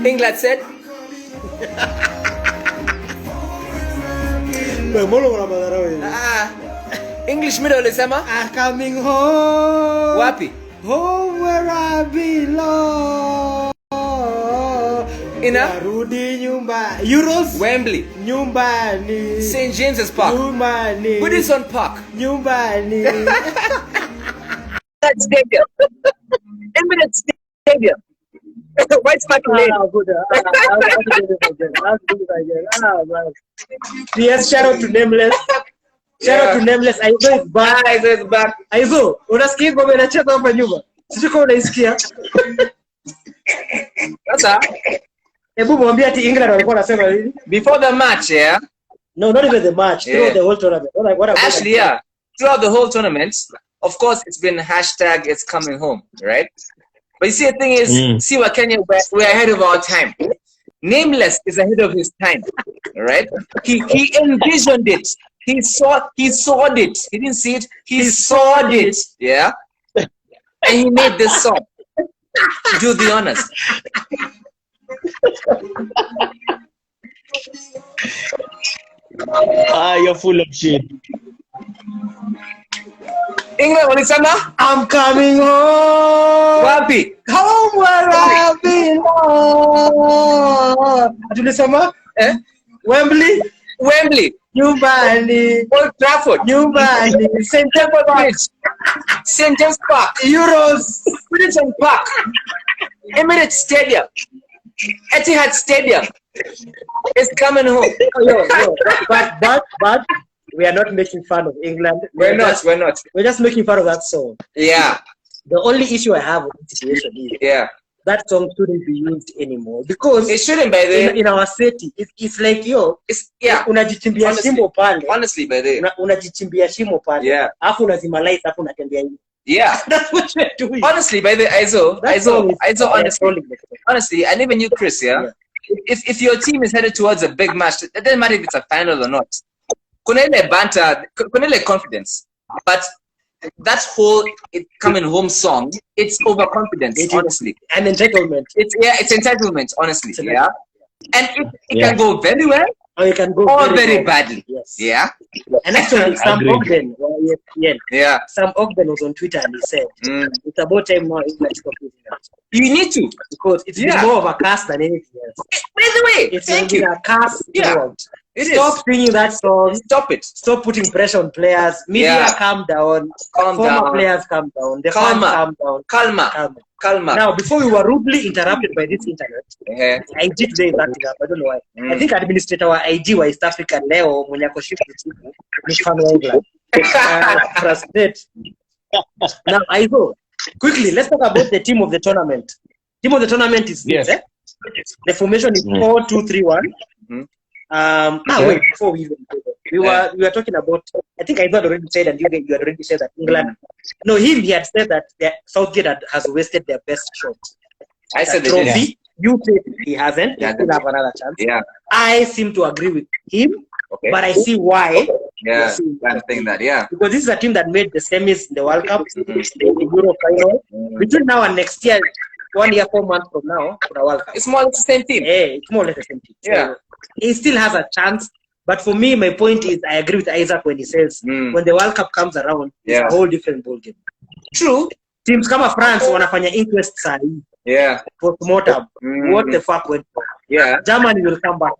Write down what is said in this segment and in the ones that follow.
England said. English middle ilisema I'm coming home. wapi? Home where I belong. Narudi nyumba. Euros. Wembley. Nyumbani. St. James's Park. Nyumbani. Goodison Park. Nyumbani. Stadium. Emirates Stadium. What's my name? Yes, shout out to Nameless. Shout out to Nameless. Aizo is back. Aizo is back. Aizo, unasikia ngoma inacheza hapa nyuma? Sijui kama unaisikia. Sasa, hebu mwambie ati England walikuwa wanasema nini? Before the match, yeah? No, not even the match. Throughout the whole tournament. Actually, yeah. Throughout the whole tournament, of course, it's been hashtag it's coming home, right? But you see, the thing is, see what Kenya, we're ahead of our time. Nameless is ahead of his time, right? He envisioned it. He saw it. He didn't see it. He saw it. Yeah. And he made this song. Do the honors. You're full of shit. England, what is that? I'm coming home. Wapi? Home where I belong. Atulisema? Wembley. Nyumbani. Old Trafford. Nyumbani. St. James Bridge. St. James Park. Euros. Goodison Park. Emirates Stadium. Etihad Stadium. It's coming home. But we are not making fun of England. We're not. We're just making fun of that song. Yeah. The only issue I have with the situation is that song shouldn't be used anymore because it shouldn't by the in our city. It's like unajichimbia shimo pale. Honestly, by the unajichimbia shimo pale. Yeah. Afu unazima light afu unatembea hivi. Yeah. That's what you're doing. Honestly, by the Aizo, honestly, and even you, Chris, yeah? If your team is headed towards a big match, it doesn't matter if it's a final or not. Kuna ile banter, kuna ile confidence, but that whole coming home song, it's overconfidence, honestly. And entitlement. It's entitlement, honestly. Yeah. And it can go very well, or it can go very badly. Yes. Yeah. And actually, Sam Ogden, Sam Ogden was on Twitter and he said, "It's about time now England stop using that." You need to, because it's more of a curse than anything else. By the way, it's a curse. Stop singing that song. Stop it. Stop putting pressure on players. Media, calm down. Former players, calm down. The fans, calm down. Calma. Now, before we were rudely interrupted by this internet, IG today is acting up. I don't know why. I think administrator wa IG wa East Africa leo mwenye ako shift usiku ni fan wa England. Frustrate. Now, Aizo, quickly, let's talk about the team of the tournament. Team of the tournament is this, The formation is 4-2-3-1. Wait, before we even go there, we were talking about, I think I had already said, and you had already said that England, he had said that Southgate has wasted their best shot. I said trophy. You said he hasn't. They still have another chance. Yeah. I seem to agree with him, but I see why. Yeah, I'm saying that, because this is a team that made the semis in the World Cup, the Euro final. Between now and next year, 1 year, 4 months from now, for the World Cup. It's more or less the same team. It's more or less the same team. Yeah. So, he still has a chance, but for me, my point is, I agree with Isaac when he says, when the World Cup comes around, it's a whole different ballgame. True. Teams kama France wanafanya inquest sahi. Post-mortem. What the fuck went on? Germany will come back.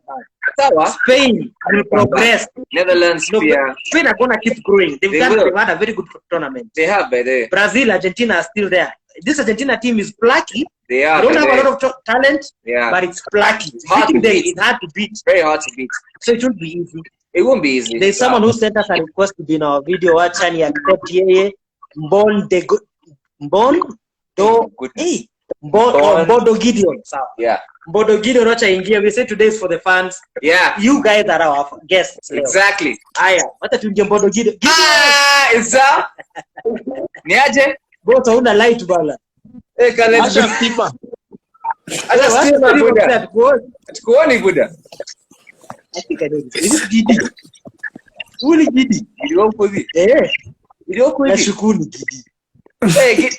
Spain will progress. Netherlands, Spain are gonna keep growing. They've had a very good tournament. They have, by the Brazil, Argentina are still there. This Argentina team is plucky. They are. They don't have a lot of talent, but it's plucky. It's hard to beat. It's hard to beat. Very hard to beat. So it won't be easy. It won't be easy. There's someone who sent us a request to be in our video. Watching and accept Mbodo Gideon. Mbodo Gideon wacha ingia. We say today is for the fans. You guys are our guests. Exactly. Aya, wacha tuingie Mbodo Gideon. Isa. Niaje? Boss hauna light bala. Acha Stipa. Tukuoni Buddha. I think I know this. Is it Gidi? Who is Gidi? Iliokuzi. Iliokuzi. Nashukuru Gidi. Hey,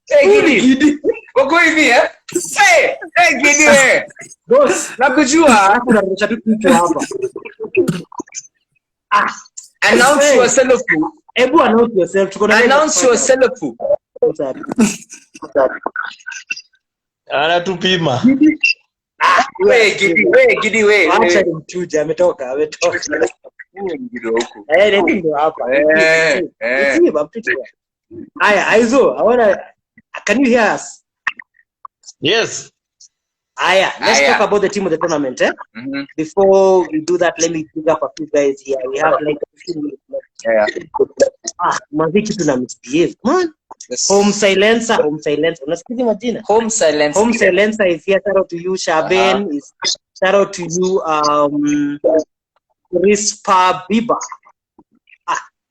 Hey, Gidi. Wako hivi eh? Hey Gidi. Boss, Nakujua. unarusha tu kitu hapa. Announce yourself. Hebu announce yourself. Tuko na Announce yourself. Anatupima. Gidi. Acha nimchuje, ametoka. Gidi huko. Ndio hapa. It's baptist. Aya, Aizo, can you hear us? Yes. Aya, let's talk about the team of the tournament, eh? Mm-hmm. Before we do that, let me pick up a few guys here. We have like 15 minutes left. Yeah. Maziki tuna misbehave, man. Yes. Home silencer. Unasikiza majina? Home silencer is here. Shout out to you, Shaben. Shout out to you, Rispa Biba.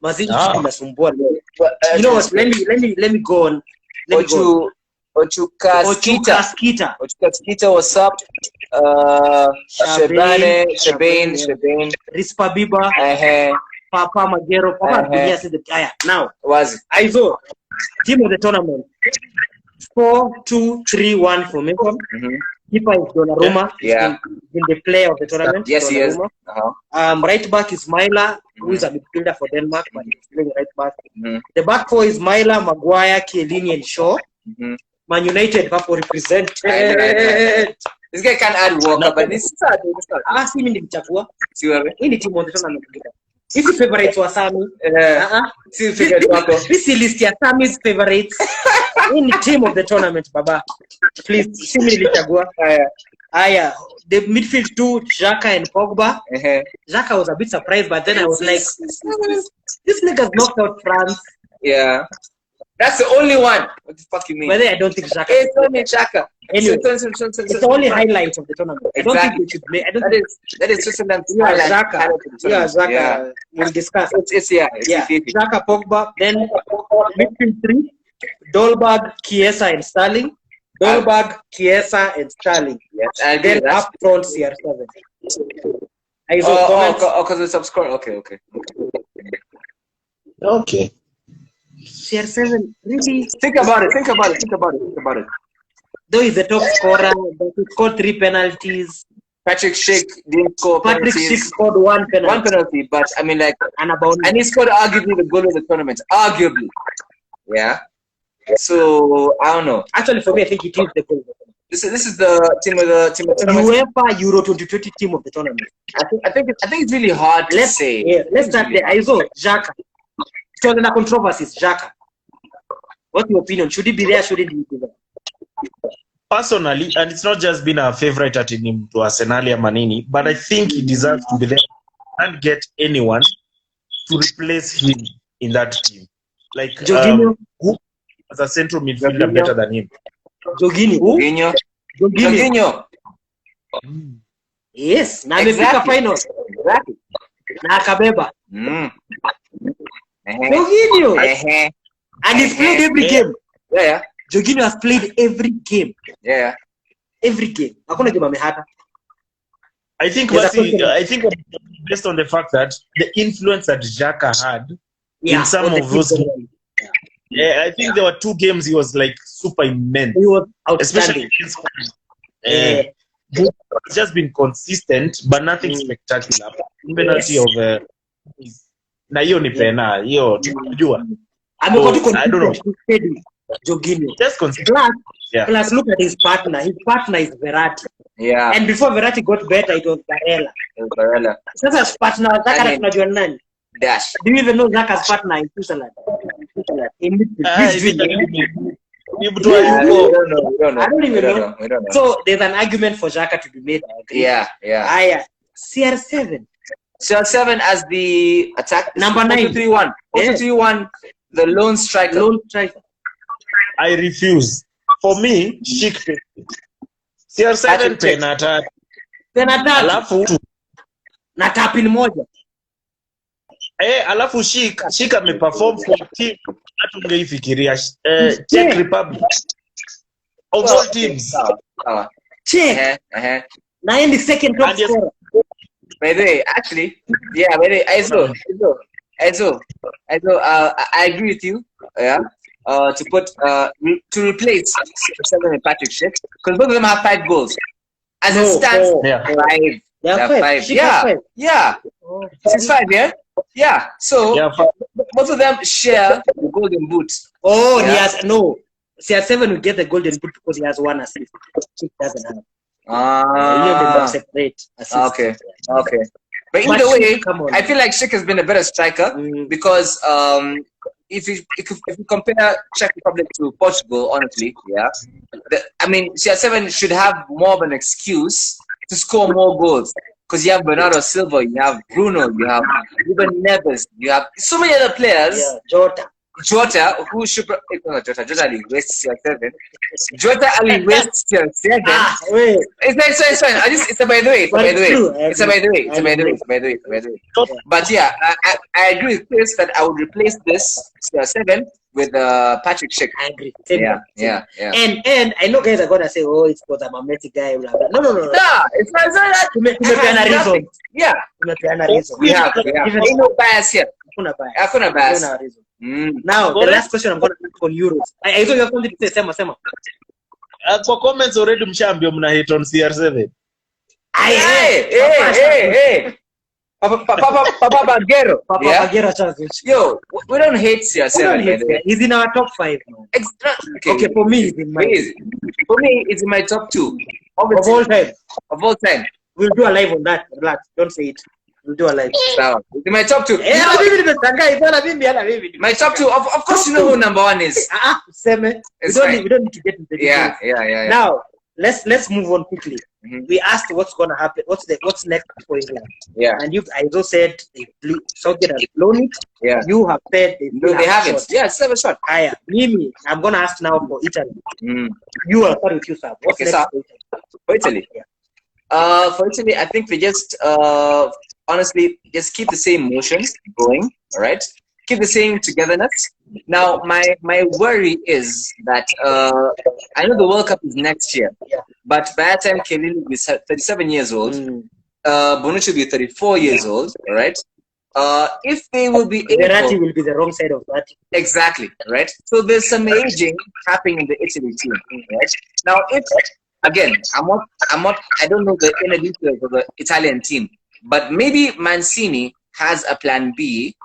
Maziki tunasumbua leo. You know what? Let me go on. Ochuka Skita, what's up? Shebane. Rispa Biba. Papa Magero. Papa said the now. Was Aizo, team of the tournament. 4-2-3-1 formation. Keeper is Donnarumma. Yeah. In the player of the tournament. Yes, he is. Right back is Myla, who is a midfielder for Denmark, but he's playing right back. Mm-hmm. The back four is Myla, Maguire, Chiellini, and Shaw. Mm-hmm. Man United, Papo represented. Right. This guy can't add Walker, but this is sad. Si mimi nimechagua. See what I mean? Hii ni team of the tournament. If you favorites wa Sami, see favorite wako. This is list ya Sami's favorites. In the team of the tournament, Baba. Please, see me nilichagua. Aya, the midfield two, Xhaka and Pogba. Xhaka was a bit surprised, but then I was like, this nigga's knocked out France. Yeah. That's the only one. What the fuck you mean? But then I don't think Xhaka. It's only Xhaka. Anyway, it's the only highlight of the tournament. Exactly. I don't think we should play. That is Switzerland's highlight. Xhaka. We'll discuss. It's Xhaka, Pogba. Then midfield three, Dolberg, Chiesa, and Sterling. Yes, and then up front, CR7. Because it's subscore. Okay. CR7, really? Think about it. Though he's the top scorer, but he scored 3 penalties. Patrick Schick didn't score penalties. Patrick Schick scored 1 penalty. 1 penalty, but I mean, like, and he scored arguably the goal of the tournament. Arguably. Yeah. So, I don't know. Actually, for me, I think it is the goal. This is the team of the tournament. UEFA Euro 2020 team of the tournament. I think it's really hard to say. Yeah, let's start there. Aizo, Xhaka. So the controversies, Xhaka. What's your opinion? Should he be there? Shouldn't he be there? Personally, and it's not just been a favorite at him to Arsenal or Manini, but I think he deserves to be there and get anyone to replace him in that team. Like Jorginho, who as a central midfielder better than him? Jorginho. Yes, na amefika final. Exactly. Na akabeba. Jorginho. And he's played every game. Yeah. Jorginho has played every game. Yeah. Every game. Hakuna game amehata. I think based on the fact that the influence that Xhaka had in some of those games. Yeah, I think there were 2 games he was like super immense. He was outstanding. Especially he's just been consistent, but nothing spectacular. Penalty of na hiyo ni pena, hiyo tunajua. I don't know. Jorginho. Just consistent. Plus, look at his partner. His partner is Verratti. Yeah. And before Verratti got better, it was Barella. Sasa partner Zaka tunajua nani? Dash. Do you even know Zaka's partner in Switzerland? We don't know. So there's an argument for Xhaka to be made. Yeah. CR7 as the attack number 9. 4-2-3-1. 4-2-3-1. The lone striker. I refuse. For me, Schick. CR7 penata. Alafu na tapin moja. Alafu Schick ameperform for team hata ungeifikiria Czech Republic. Of all teams. Czech. Na in the second top scorer. By the way, actually, Aizo, I agree with you. Yeah. to replace CR7 and Patrick Schick because both of them have 5 goals. As it stands, 5. They have 5. Schick has 5. Yeah. Oh, 6-5, yeah? Yeah. So both of them share the golden boot. Oh, he has CR7 will get the golden boot because he has 1 assist. Schick doesn't have. Separate assist. Okay. But either way, I feel like Schick has been a better striker because if you compare Czech Republic to Portugal, honestly, CR7 should have more of an excuse to score more goals because you have Bernardo Silva, you have Bruno, you have Ruben Neves, you have so many other players. Yeah, Jota, who should Jota Ali West CR7. Jota Ali West CR7. Wait. It's fine. It's a by the way. But yeah, I agree with Chris that I would replace this CR7 with Patrick Schick. I agree. Yeah. And I know guys are gonna say, oh, it's because I'm a Messi guy. Blah, blah. No. Nah, it's not that. Reason. Yeah. We have. Ain't no bias here. Hakuna bias. Now, the last question I'm going to ask on Euros. I thought you were going to say, Sema. For comments already, mshambio mna hate on CR7. Hey. Papa Baguero. Baguero. Yo, we don't hate CR7. He's in our top 5 now. Okay, for me, it's in my top 2. Of all time. We'll do a live on that. Relax. Don't say it. We'll do a live. It's in my top 2. My top 2. Of course, you know who number 1 is. We don't need to get into the details. Yeah. Now, let's move on quickly. We asked what's going to happen. What's next for England? Yeah. And I also said Southgate has blown it. Yeah. You have said they haven't. Shot. Yeah, 7 shot. Mimi, I'm going to ask now for Italy. You will start with you, sir. What's next for Italy? Yeah. For Italy, I think we just honestly just keep the same motions going. All right. Keep the same togetherness. Now, my worry is that I know the World Cup is next year, but by that time, Kelly will be 37 years old. Bonucci will be 34 years old. All right. If they will be able, Verratti will be the wrong side of that. Exactly. Right. So there's some aging happening in the Italy team. Right. Now, if again, I don't know the inner details of the Italian team, but maybe Mancini has a plan B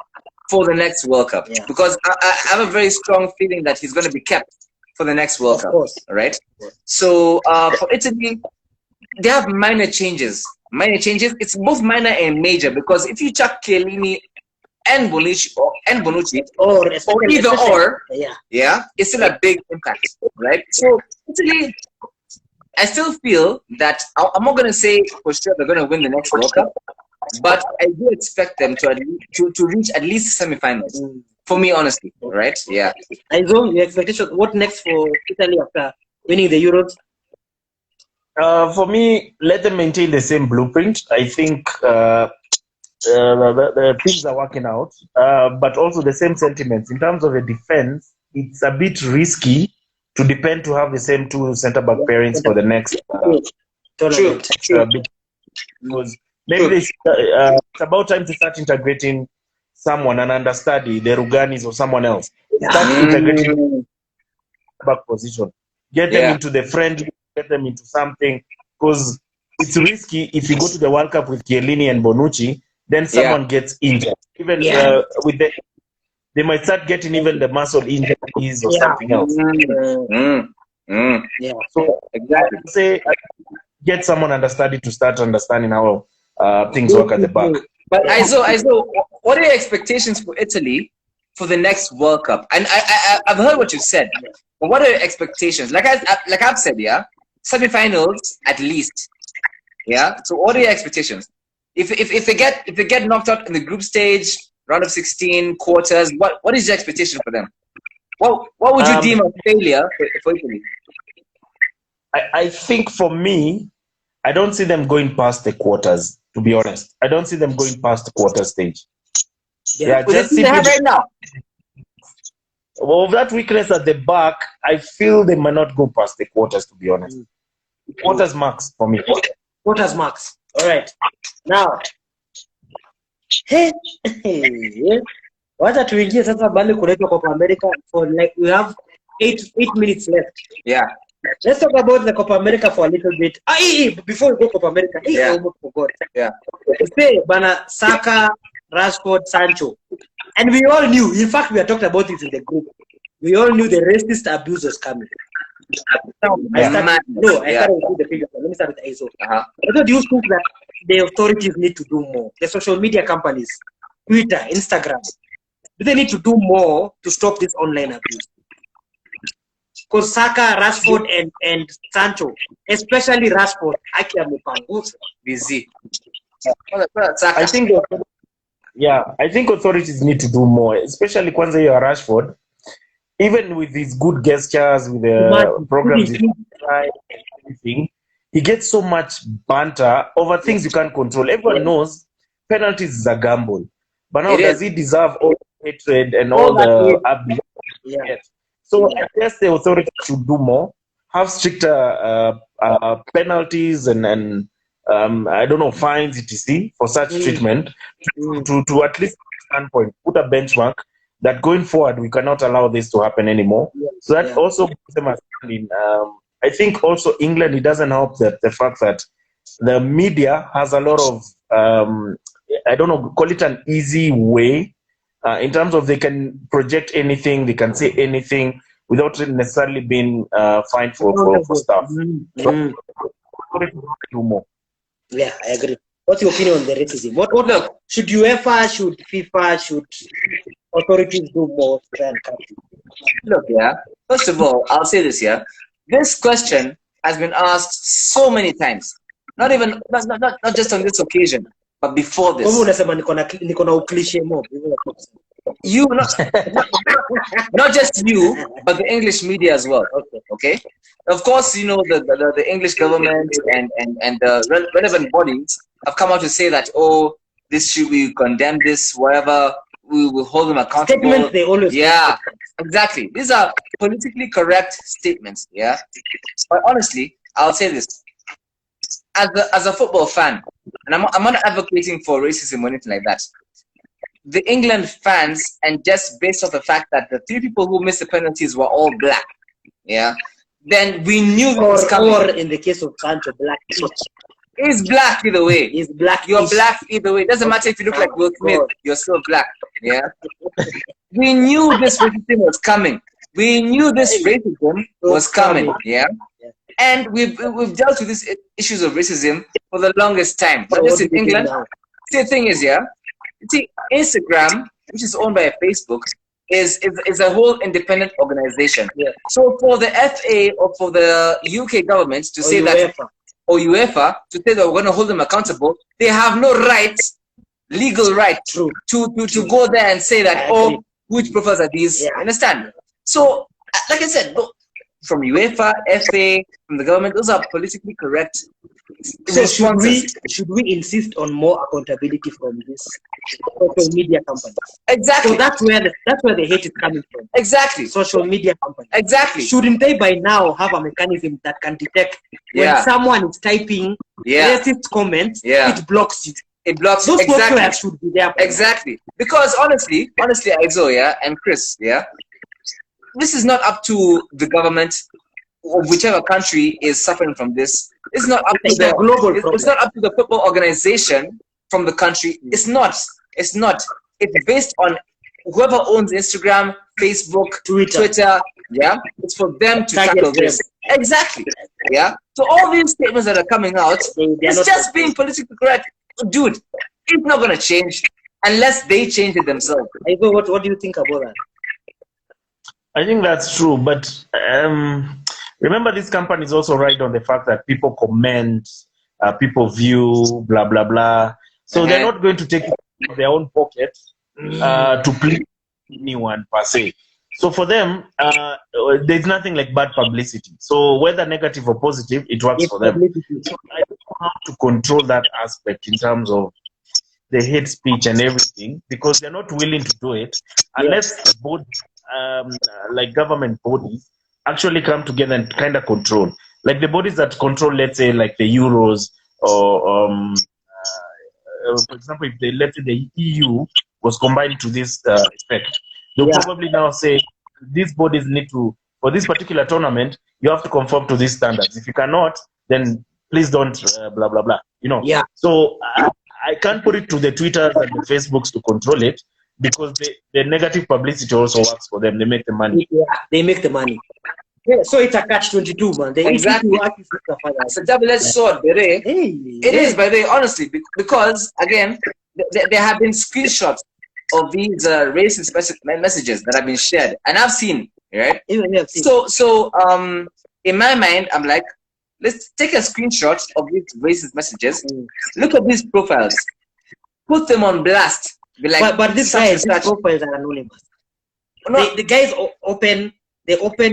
for the next World Cup because I have a very strong feeling that he's going to be kept for the next World Cup. Right? So for Italy, they have minor changes. It's both minor and major because if you chuck Chiellini and Bonucci or either or, it's still a big impact. Right? So Italy, I still feel that I'm not going to say for sure they're going to win the next World Cup, but I do expect them to reach at least semi-finals. For me, honestly, right? Yeah. Aizo, your expectation? What next for Italy after winning the Euros? For me, let them maintain the same blueprint. I think the things are working out, but also the same sentiments in terms of the defense. It's a bit risky to depend to have the same 2 centre-back pairings for the next because maybe it's about time to start integrating someone, an understudy, the Ruganis or someone else. Start integrating back position. Get them into the friendly, get them into something because it's risky if you go to the World Cup with Chiellini and Bonucci, then someone gets injured. Even with they might start getting even the muscle injuries or something else. So exactly, say get someone understudy to start understanding how things work at the back. But Aizo, what are your expectations for Italy for the next World Cup? And I've heard what you said, but what are your expectations? Like I've said, semi-finals at least. So what are your expectations? If they get knocked out in the group stage, round of 16, quarters, what is your expectation for them? What would you deem a failure for Italy? I think for me, I don't see them going past the quarters, to be honest. I don't see them going past the quarter stage. Just they have right now. Well, that weakness at the back, I feel they might not go past the quarters, to be honest. Quarters max for me. Quarters max. All right. Now, Wacha tuingie sasa bali kuletwa Copa America for like we have 8 minutes left. Yeah. Let's talk about the Copa America for a little bit. Before we go Copa America, I almost forgot. Yeah. Say, Bana, Saka, Rashford, Sancho. And we all knew, in fact, we had talked about this in the group. We all knew the racist abuse was coming. I started with the figure. Let me start with ISO. I thought you think that the authorities need to do more. The social media companies, Twitter, Instagram, do they need to do more to stop this online abuse? Because Saka, Rashford, and Sancho, especially Rashford, busy. I think authorities need to do more, especially Kwanza Rashford. Even with these good gestures, with the programs, everything, he gets so much banter over things you can't control. Everyone knows penalties is a gamble, but now does he deserve all the hatred and all the abuse? So I guess the authorities should do more, have stricter penalties and I don't know, fines, etc. for such treatment to at least standpoint, put a benchmark that going forward we cannot allow this to happen anymore. So that also puts them in. I think also England, it doesn't help that the fact that the media has a lot of I don't know, call it an easy way. In terms of they can project anything, they can say anything without necessarily being fined for stuff. So, do more. Yeah, I agree. What's your opinion on the racism? What look, should UEFA, should FIFA, should authorities do more to try and cut it? Look, first of all, I'll say this here. This question has been asked so many times. Not just on this occasion, but before this. You, not just you, but the English media as well. Okay. Of course, you know the English government and the relevant bodies have come out to say that this should we condemn this, whatever, we will hold them accountable. Statements they always exactly. These are politically correct statements. Yeah, but honestly, I'll say this: as a football fan, and I'm not advocating for racism or anything like that. The England fans, and just based off the fact that the 3 people who missed the penalties were all black, then we knew it was coming. Or in the case of Sancho, black. He's black either way. He's black. You're black either way. It doesn't matter if you look like Will Smith, you're still black. Yeah. We knew this racism was coming. We knew this racism was coming. Yeah. And we've dealt with these issues of racism for the longest time. Not just in England. See, the thing is, see, Instagram, which is owned by Facebook, is a whole independent organization. So for the FA or for the UK government to say that, or UEFA to say that we're going to hold them accountable, they have no rights, legal right, to go there and say that, which profiles are these? Understand? So, like I said, from UEFA, FA, from the government, those are politically correct. So should we insist on more accountability from this social media companies? Exactly. So that's where the hate is coming from. Exactly. Social media companies. Exactly. Shouldn't they by now have a mechanism that can detect when someone is typing racist comments? It blocks you. It blocks those exactly. Should be there. Exactly. Because honestly, Aizo, and Chris, this is not up to the government or whichever country is suffering from this. It's not up to the global problem. It's not up to the football organization from the country. It's not. It's based on whoever owns Instagram, Facebook, Twitter. It's for them to tackle this. Exactly. So all these statements that are coming out, it's just being politically correct. Dude, it's not going to change unless they change it themselves. What do you think about that? I think that's true, but remember, this company is also right on the fact that people comment, people view, blah, blah, blah. So they're not going to take it from their own pocket to please anyone per se. So for them, there's nothing like bad publicity. So whether negative or positive, it works for them. So I don't know how to control that aspect in terms of the hate speech and everything, because they're not willing to do it unless both like government bodies actually come together and kind of control, like the bodies that control, let's say, like the Euros, or for example, if let's say the EU was combined to this effect. They'll probably now say these bodies need to, for this particular tournament, you have to conform to these standards. If you cannot, then please don't blah blah blah. Yeah. So I can't put it to the Twitters and the Facebooks to control it, because the negative publicity also works for them. They make the money. Yeah, they make the money. Yeah, so it's a catch-22, man. Exactly. It's a double-edged sword, Bere. It is, by the way, honestly, because again, there have been screenshots of these racist messages that have been shared, and I've seen, right? So in my mind, I'm like, let's take a screenshot of these racist messages. Look at these profiles, put them on blast. Be like, but these profiles are anonymous. No, the guys open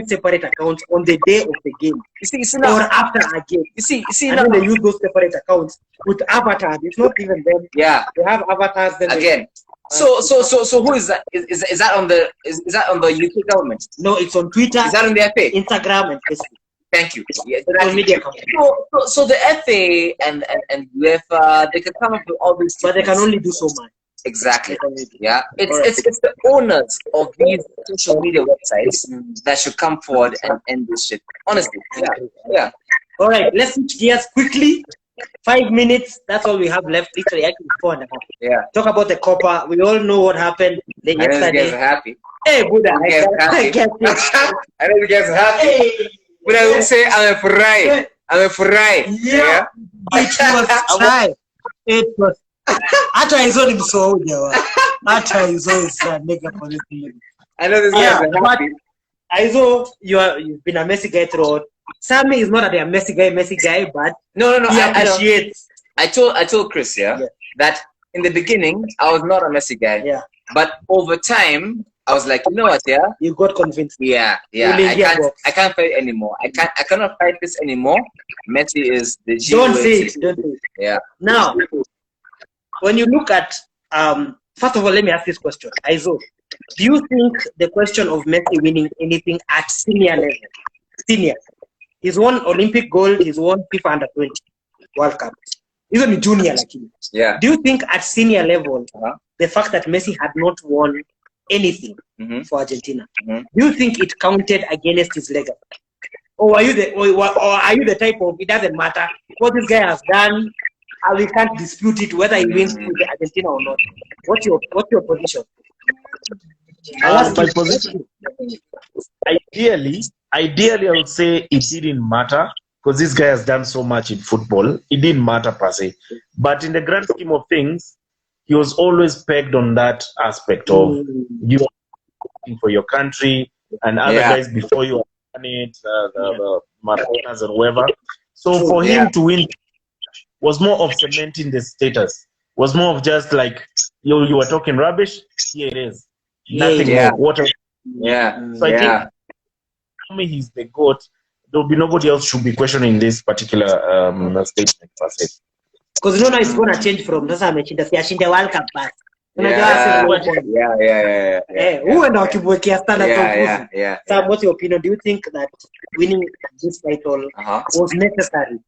separate accounts on the day of the game. You see now, or after a game. You see and now, then they use those separate accounts with avatars. It's not even them. Yeah, they have avatars. Then again. So who is that? Is that on the the UK government? No, it's on Twitter. Is that on the FA? Instagram and Facebook. Thank you. Yeah, media so the FA and UEFA, they can come up with all these, but they can only do so much. Exactly. Yeah, it's the owners of these social media websites that should come forward and end this shit. Honestly. Yeah. All right, let's switch gears quickly. 5 minutes. That's all we have left. Literally, actually 4.5. Yeah. Talk about the Copa. We all know what happened yesterday. I know you guys are happy. Hey, Buddha, I can't I know you guys are happy. Hey. But I will say I'm a fry. I'm a fry. Yeah. It was try. It was. Hata hizo ni msoja wa. Hata hizo is a nigga for this thing. I know this guy is happy. Aizo, you've been a Messi guy throughout. Sammy is not a Messi guy, but no. He appreciates. I told Chris, that in the beginning I was not a Messi guy. Yeah. But over time I was like, you know what, you got convinced. Yeah. I can't fight anymore. I cannot fight this anymore. Messi is the G. Don't say it. Yeah. Now, when you look at first of all, let me ask this question. Aizo, do you think the question of Messi winning anything at senior level? He's won Olympic gold, he's won FIFA under 20 World Cup. Even junior like him. Yeah. Do you think at senior level, the fact that Messi had not won anything for Argentina, do you think it counted against his legacy? Or are you the type of, it doesn't matter what this guy has done, we can't dispute it whether he wins with Argentina or not? What's your position? My position, ideally, I would say it didn't matter, because this guy has done so much in football. It didn't matter per se. But in the grand scheme of things, he was always pegged on that aspect of you working for your country, and other guys before you have done it, the Maradonas and whoever. So for him to win was more of cementing the status. Was more of just like, you were talking rubbish, here it is. Nothing more. What else? So I think he's the GOAT. There will be nobody else should be questioning this particular statement per se. Because now it's going to change from sasa ameshinda siashinda World Cup pass. Who and wakimwekea standard of Sam, what's your opinion? Do you think that winning this title was necessary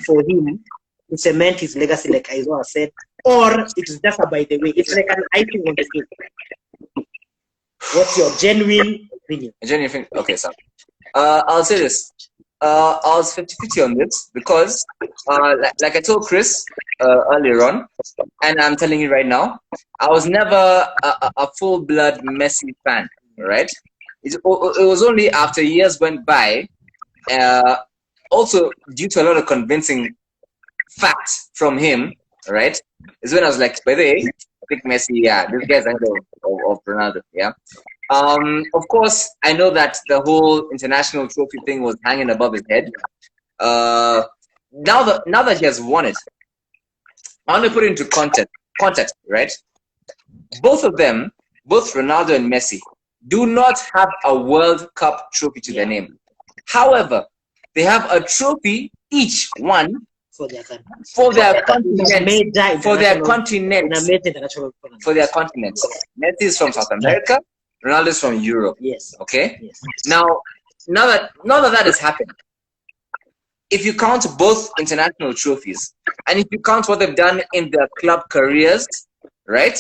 for him to cement his legacy, like Aizo said, or it is just a by the way? It's like an icing on the cake. What's your genuine opinion? Okay, Sam. I'll say this. I was 50-50 on this because, like I told Chris earlier on, and I'm telling you right now, I was never a full-blood Messi fan, right? It was only after years went by, also due to a lot of convincing facts from him, right? Is when I was like, by the way, I think Messi, this guy's ahead of Ronaldo, Of course, I know that the whole international trophy thing was hanging above his head. Now that he has won it, I want to put it into context, right? Both of them, both Ronaldo and Messi, do not have a World Cup trophy to their name. However, they have a trophy, each one, for their continent. Messi is from South America. Ronaldo is from Europe. Yes. Okay. Yes. Now that has happened, if you count both international trophies and if you count what they've done in their club careers, right?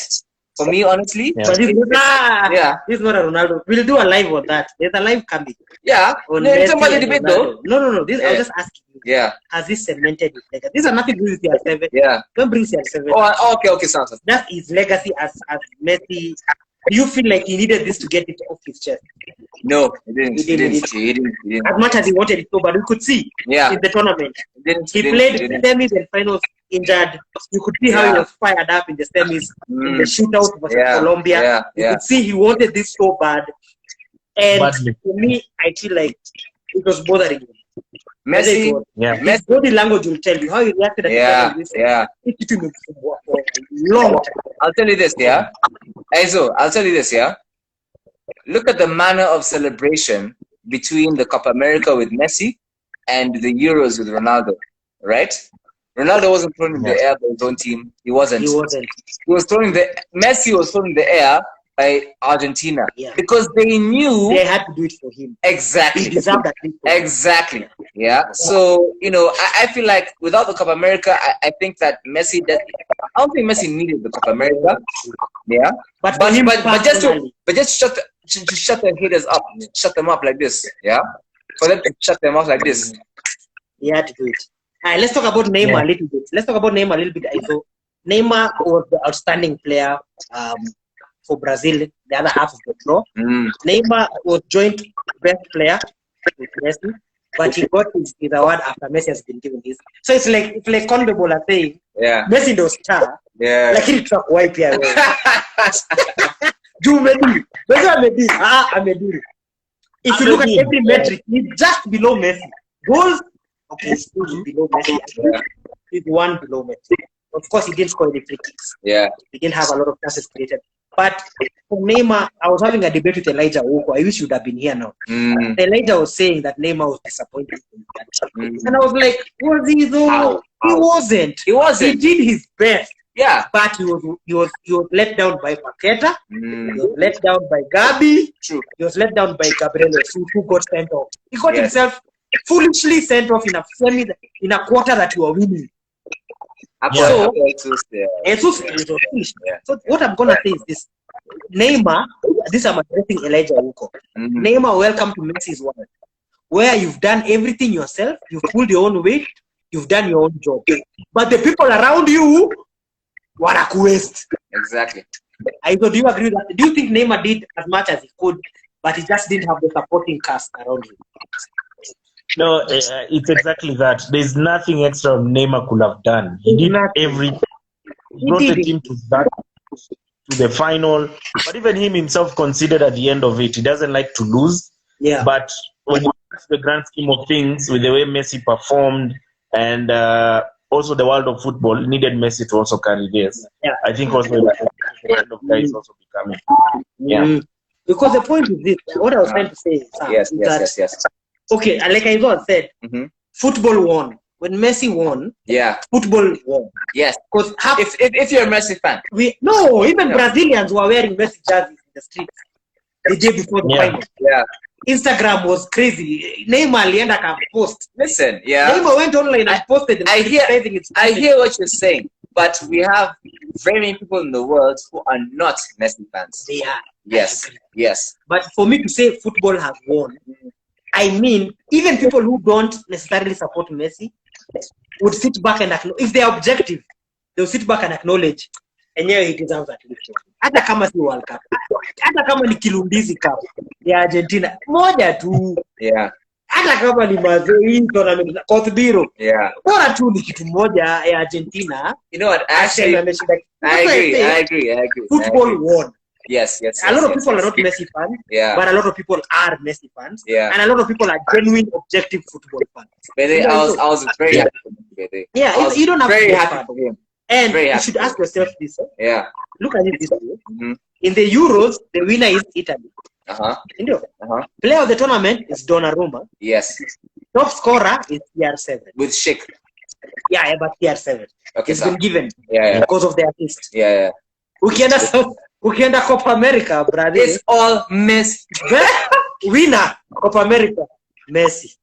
For me, honestly, But this is not a Ronaldo. We'll do a live on that. There's a live coming. Yeah. On No, it's Messi about the and debate Ronaldo. though. No. This I was just asking you. Yeah. Has this cemented his legacy? These are nothing to do with CR7. Yeah. Don't bring CR7. Oh, okay, sounds. That's his legacy as Messi. Do you feel like he needed this to get it off his chest? No, he didn't. He didn't. As much as he wanted it to, but we could see in the tournament. He played semis and finals injured. You could see how he was fired up in the semis, in the shootout versus Colombia. You could see he wanted this so bad. And for me, I feel like it was bothering him. Messi, His body language will tell you how he reacted at the yeah. It took him for a long time. I'll tell you this, yeah. Aizo, I'll tell you this, yeah. Look at the manner of celebration between the Copa America with Messi and the Euros with Ronaldo, right? Ronaldo wasn't thrown in the air by his own team. He wasn't. He was thrown in the. Messi was thrown in the air by Argentina because they knew they had to do it for him. Exactly. He deserved that. Exactly. Yeah. So I feel like without the Copa America, I think that Messi. I don't think Messi needed the Copa America. Yeah. But just to shut the haters up, shut them up like this. Yeah. For them to shut them up like this. He had to do it. All right, let's talk about Neymar a little bit. So Neymar was the outstanding player for Brazil, the other half of the draw. Neymar was joint best player with Messi, but he got his award after Messi has been given this. So it's like Condobol are saying, Messi no star. Yeah. Like he truck wipe here. If you look at every metric, he's just below Messi. Goals, okay, he's below Messi. He's one below Messi. Of course, he didn't score any free kicks. Yeah. He didn't have a lot of chances created. But for Neymar, I was having a debate with Elijah Woko. I wish you would have been here now. Elijah was saying that Neymar was disappointed. And I was like, was he though? How? He wasn't. He did his best. Yeah. But he was let down by Paqueta. He was let down by Gabi. True. He was let down by Gabriel, who got sent off. He got himself foolishly sent off in a quarter that you were winning. So what I'm gonna say is this: Neymar, this I'm addressing Elijah Woko. Neymar, welcome to Messi's world, where you've done everything yourself, you've pulled your own weight, you've done your own job, but the people around you wanakuwaste. Exactly. Do you agree with that? Do you think Neymar did as much as he could, but he just didn't have the supporting cast around him? No, it's exactly that. There's nothing extra Neymar could have done. He did everything. He brought the team to the final. But even him himself considered at the end of it, he doesn't like to lose. Yeah. But when you look at the grand scheme of things, with the way Messi performed and also the world of football needed Messi to also carry this. Yeah. I think also the kind of guy is also becoming. Yeah. Because the point is this, what I was trying to say is Yes. Okay, like I said, football won. When Messi won, football won. Yes. Because if you're a Messi fan, even Brazilians were wearing Messi jerseys in the streets the day before the final. Yeah. Instagram was crazy. Neymar alienda can post. Listen, Neymar went online and posted. I hear what you're saying, but we have very many people in the world who are not Messi fans. They are. Yes. But for me to say football has won, I mean, even people who don't necessarily support Messi would sit back and acknowledge, if they're objective, they'll sit back and acknowledge, and yeah, he deserves at least. Hata kama si World Cup, hata kama ni Kilumbizi Cup ya Argentina, moja tu. Yeah. Hata kama ni mazei tournament Kotbiro. Yeah. Bora tu ni kitu moja ya Argentina. You know what? Actually, I agree. Football won. Yes. A lot of people are not Messi fans, but a lot of people are Messi fans, and a lot of people are genuine, objective football fans. I was very happy for him. Yeah, you don't have very to be happy for him. And you should ask yourself this. Yeah. Look at it this way. In the Euros, the winner is Italy. Player of the tournament is Donnarumma. Yes. Top scorer is CR7. With Schick. Yeah, but CR7. Okay, it's been given because of the assist. Yeah. Ukienda Copa America, brother. It's all Messi. Winner, Copa America, Messi.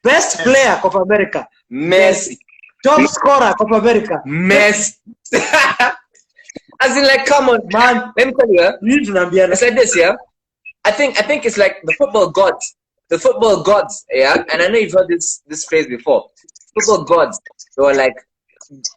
Best player, Copa America, Messi. Top scorer, Copa America, Messi. As in, like, come on, Man, let me tell you, tunaambiana. it's like this, yeah. I think it's like the football gods. The football gods, yeah. And I know you've heard this phrase before. Football gods. They were like,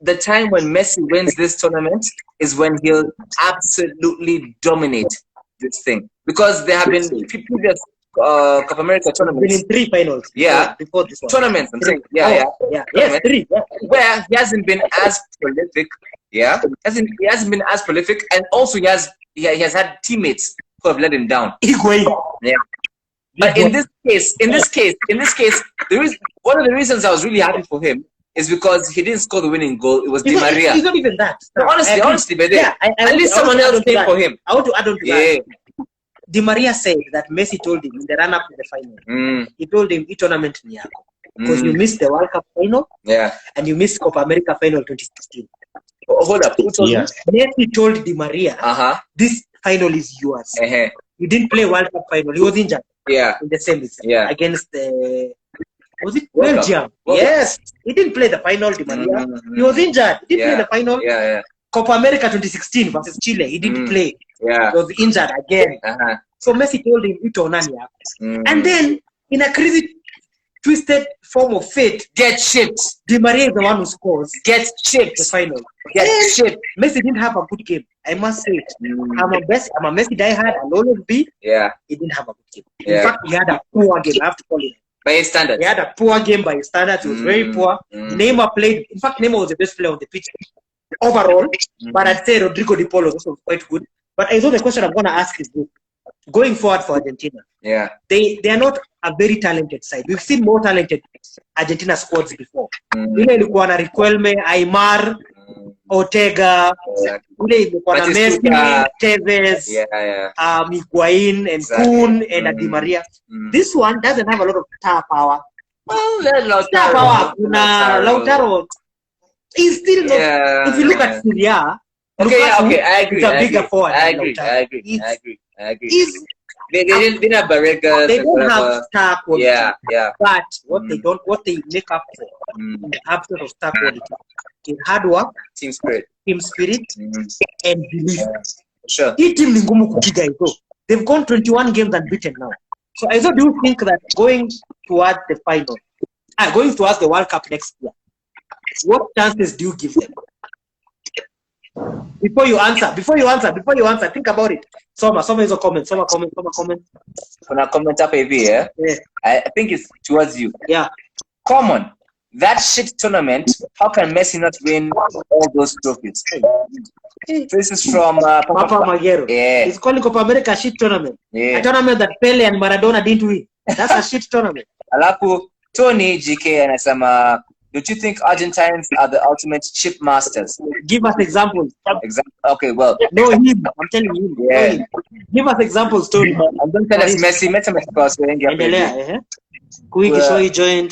the time when Messi wins this tournament is when he'll absolutely dominate this thing, because there have been previous Copa America Been tournaments. in 3 finals. Yeah. Before this one. Tournaments, I'm saying. Oh, Yeah. Yes, Tournaments. 3. Yeah. Where he hasn't been as prolific, yeah. He hasn't been as prolific, and also he has had teammates who have let him down. Higuain. Yeah. But in this case, there is one of the reasons I was really happy for him is because he didn't score the winning goal. It was Di Maria. It's not even that. No, honestly, but Yeah, at least someone else came for him. I want to add on to Yeah. that. Di Maria said that Messi told him in the run-up to the final, he told him, "This tournament ni yako, because you missed the World Cup final, Yeah. and you missed Copa America final 2016." Oh, hold up. Who told you? Messi told Di Maria, "This final is yours. You didn't play World Cup final. He was injured Yeah. in the semis against the was it World Belgium? Cup. Yes, he didn't play the final. Di Maria, he was injured. He didn't play the final. Yeah. Copa America 2016 versus Chile, he didn't play. Yeah. He was injured again. So Messi told him, "Ito nani yako." And then, in a crazy, twisted form of fate, Get shipped. Di Maria is the one who scores Get shipped. the final. Get And shipped. Messi didn't have a good game. I must say it. I'm a Messi diehard. I'll always be. Yeah. He didn't have a good game. Yeah. In fact, he had a poor game. I have to call it. By his standards. He had a poor game by his standards. He was very poor. Neymar played. In fact, Neymar was the best player on the pitch overall. But I'd say Rodrigo Di Polo was also quite good. But I thought the question I'm going to ask is this. Going forward for Argentina, they are not a very talented side. We've seen more talented Argentina squads before. Ile ilikuwa na Riquelme, Aymar, Ortega, ile ilikuwa na Messi, Tevez, Higuain, and Kun, and Di Maria. This one doesn't have a lot of star power. Well, Star power, Lautaro is still not. If you look at Serie A, Okay, I agree. It's a bigger forward. I agree. They didn't have Barregas. They don't have star quality. Yeah. But what they make up for in the absence of star quality is hard work, Team spirit, and belief. Sure. Hii team ni ngumu kupiga hizo. They've gone 21 games unbeaten now. So I do you think that going towards the final, going towards the World Cup next year, what chances do you give them? Before you answer, think about it. Soma is a comment. Soma comment. When I comment up here, I think it's towards you. Yeah. Common. That shit tournament, how can Messi not win all those trophies? This is from Papa Magero. Yeah. He's calling Copa America a shit tournament. Yeah. A tournament that Pele and Maradona didn't win. That's a shit tournament. Alafu, Tony GK anasema, don't you think Argentines are the ultimate chip masters? Give us examples. Okay, well. No, him. I'm telling you. Yeah. Give us examples, Tony. And don't tell us Messi. Endelea. Quick Shoi joined.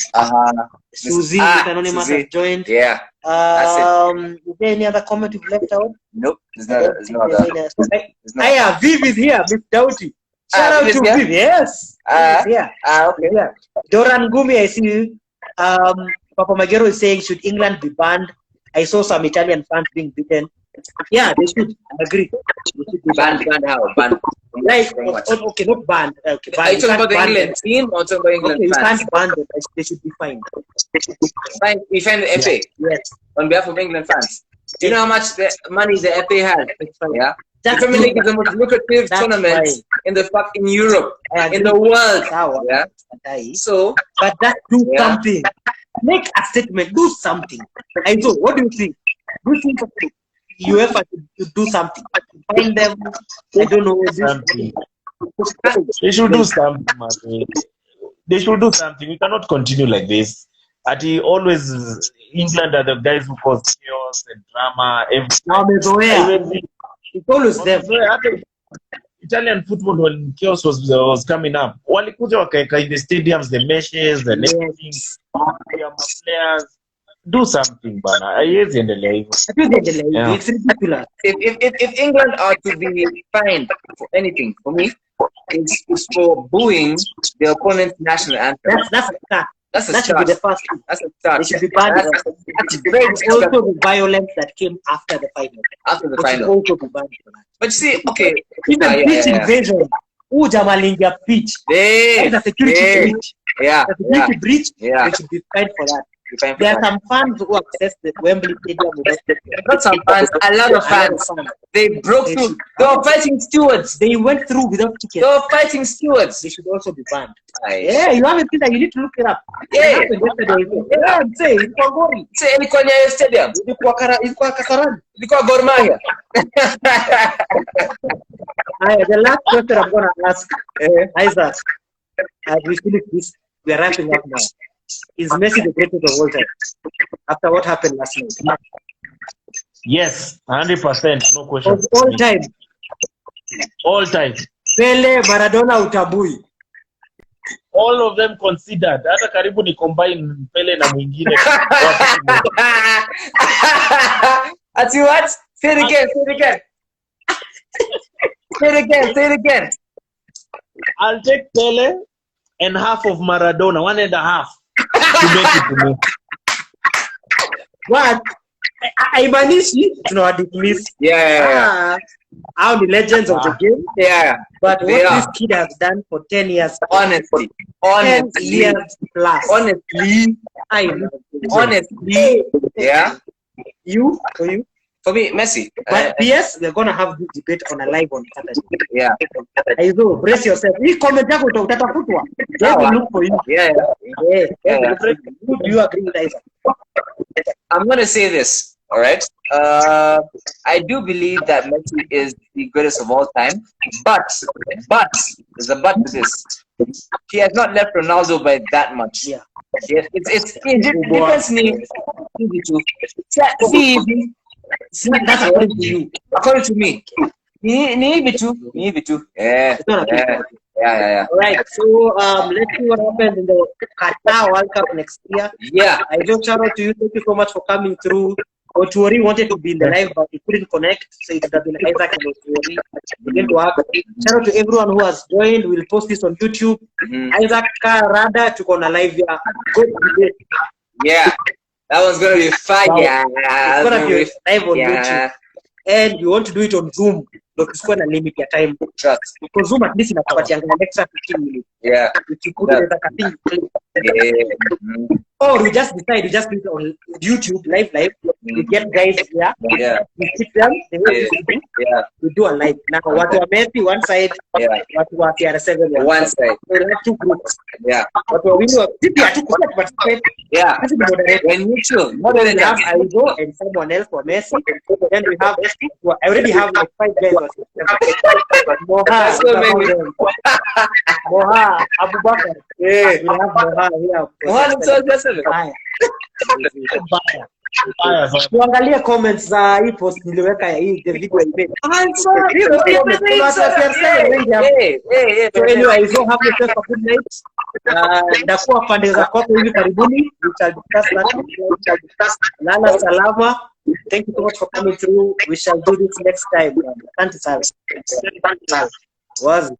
Suzy, Anonymous Suzy. has joined. Yeah. Is there any other comment you've left out? Nope. There's no other. Viv is here, Miss Doughty. Shout out to Viv. Yes. Okay. Yeah. Doran Gumi, I see you. Papa Magero is saying, should England be banned? I saw some Italian fans being beaten. Yeah, they should. I agree. They should be Banned how? Banned. Like, okay, not banned. Okay, Are you talking about the England team or talking about England you fans? can't ban them. They should be fined. Fine. We find the FA. Yes. On behalf of England fans. Do you know how much money the FA has? Yeah. The Premier League is the most lucrative tournament in the fucking Europe, in the world. Yeah. So, but that do something. Make a statement. Do something. I so, what do you think? Do you think UEFA should do something? Find them. I don't know. Something. They should do something, man. They should do something. We cannot continue like this. Always England are the guys who cause chaos and drama. It's always them. Italian football, when chaos was coming up, walikuja wakaeka in the stadiums, the meshes, and everything. Players do something, bana. Haiwezi endelea hivyo. It's ridiculous. If England are to be fined for anything, for me, it's for booing the opponent's national anthem. That's a fact. That's a That should be start. the first thing. That's a start. They should be banned. That's very And also the violence that came after the final. after the They should final. also be banned for that. But you see, okay. Even pitch invasion. Who jamalingia pitch? That's a security breach. Yeah. The security breach. Yeah. They should be fined for that. You find There are that. some fans who access the Wembley Stadium without Not some fans, a lot of fans. They broke through. They were fighting stewards. They went through without They tickets. were fighting stewards. They should also be banned. Aye. Yeah, you haven't seen that. You need to look it up. Yeah. It happened yesterday. Yeah, I'm saying it's Gori. Say ilikuwa Nyayo Stadium. Ilikuwa Kasarani. Ilikuwa Gor Mahia. The last question I'm going to ask Isaac, as we finish this, we are wrapping up now. Is Messi the greatest of all time? After what happened last night? Yes, 100%, no question. Of all time. All time. Pele, Maradona, Utabui. All of them considered. Hata karibu ni combine Pele na mwingine. Ati what? Say it again. Say it again. Say it again. Say it again. I'll take Pele and half of Maradona, 1.5 to make it to me. What? Haimanishi tunawadismiss. Yeah. How the legends of the game. Yeah. But They what are. this kid has done for 10 years. Honestly. 10 Honestly. years plus. Honestly. I know. Honestly. Yeah. You? For you? For me, Messi. But yes, we're gonna have this debate on a live on Saturday. Yeah. Aizo, brace yourself. Hii comment yako utatafutwa. They will look for you. Yeah. Yeah. Who do you agree with Isaac? I'm going to say this, all right? I do believe that Messi is the greatest of all time, but, there's a but to this. He has not left Ronaldo by that much. Yeah. Yes, it depends That's according to you. According to me. Ni vitu. Yeah. It's not a big deal. Yeah. All right, so let's see what happens in the Qatar World Cup next year. Yeah. I just shout out to you. Thank you so much for coming through. Otuori wanted to be in the live, but he couldn't connect, so it would have been Isaac and Otuori. Begin to work. Shout out to everyone who has joined. We'll post this on YouTube. Isaac Karada took on a live here. Good debate. Yeah. That one's gonna be fire. It's gonna be live on Yeah. YouTube. And you want to do it on Zoom, but it's going to limit your time. Trust. Because Zoom at least inakupatia an extra 15 minutes. Yeah. If you put it like a thing, Yeah. or we just decide, we just do it on YouTube, live. We get guys here. Yeah. We keep them. The way we do, Yeah. we do a live. Now, what we are Messi one side, Yeah. what we are CR7 One side. So we have two groups. Yeah. What we are winning, people are two groups, but Yeah. this is moderate. When you chill, more Then than we have that. Aizo and someone else for Messi. Then we have, well, I already have like 5 guys. Moha, That's so many. Moha, Abubakar. Yeah. We have Moha here. Mohan is so aggressive. Haya. Haya, so Tuangalie comments za hii post niliweka ya hii the video image. So anyway, so have yourself a good night. Ndakuwa pande za Copa hivi karibuni. We shall discuss that. Lala salama. Thank you so much for coming through. We shall do this next time. Asante sana. Wazi.